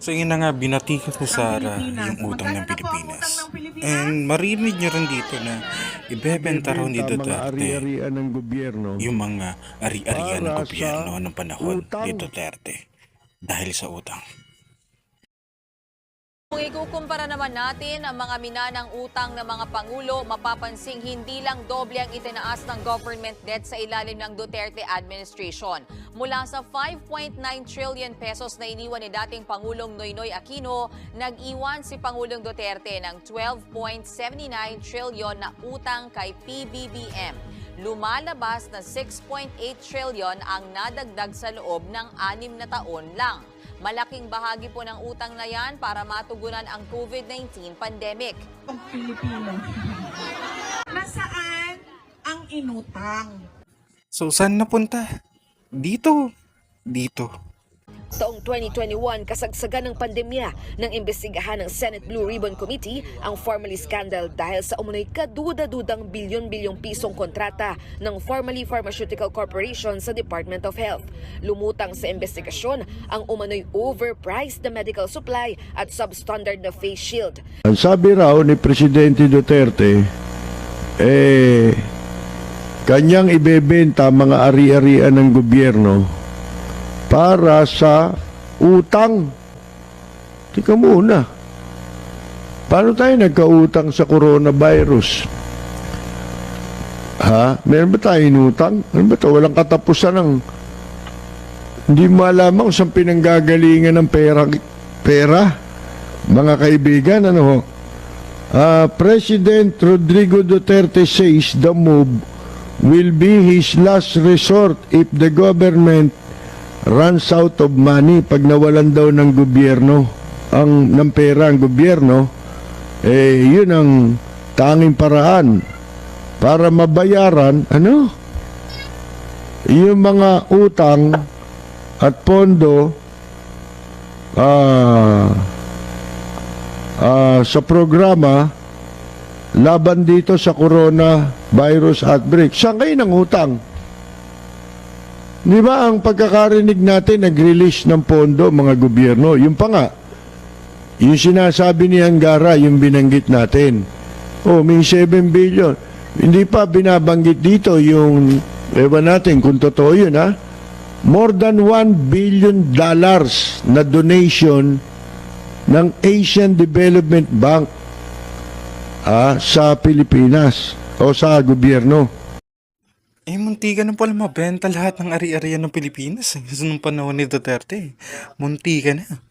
So yun na nga, binatikan ni Sara yung utang ng Pilipinas. And marinig nyo rin dito na ibebenta raw ni Ibebenta mga Duterte ari-arian ng gobyerno yung mga ari-arian ng para gobyerno sa ng panahon ni utang. Duterte dahil sa utang. Kung ikukumpara naman natin ang mga minanang utang ng mga pangulo, mapapansing hindi lang doble ang itinaas ng government debt sa ilalim ng Duterte administration. Mula sa 5.9 trillion pesos na iniwan ni dating Pangulong Noynoy Aquino, nag-iwan si Pangulong Duterte ng 12.79 trillion na utang kay PBBM. Lumalabas na 6.8 trillion ang nadagdag sa loob ng 6 na taon lang. Malaking bahagi po ng utang na yan para matugunan ang COVID-19 pandemic. Ang Pilipino. Nasaan ang inutang? So saan napunta? Dito. Taong 2021, kasagsagan ng pandemya nang imbestigahan ng Senate Blue Ribbon Committee ang Formally scandal dahil sa umunoy kaduda-dudang bilyon-bilyong pisong kontrata ng Formally Pharmaceutical Corporation sa Department of Health. Lumutang sa investigasyon ang umano'y overpriced na medical supply at substandard na face shield. Ang sabi raw ni Presidente Duterte, kanyang ibebenta mga ari-arian ng gobyerno para sa utang. Tika muna. Paano tayo nagkautang sa coronavirus? Ha? Meron ba tayo inutang? Ano ba ito? Walang katapusan ng... Hindi mo alam kung saan pinanggagalingan ng pera? Mga kaibigan, ano ho? President Rodrigo Duterte says the move will be his last resort if the government runs out of money. Pag nawalan daw ng gobyerno ng pera ang gobyerno, yun ang tanging paraan para mabayaran yung mga utang at pondo sa programa laban dito sa coronavirus outbreak. Saan kayo ng utang? Di ba ang pagkakarinig natin nag-release ng pondo mga gobyerno? Yung pa nga, yung sinasabi ni Angara, yung binanggit natin. May 7 billion. Hindi pa binabanggit dito yung, ewan natin kung totoo yun ha, more than $1 billion na donation ng Asian Development Bank sa Pilipinas o sa gobyerno. Muntikan na pala mabenta lahat ng ari-arian ng Pilipinas nung panahon ni Duterte. Muntikan na.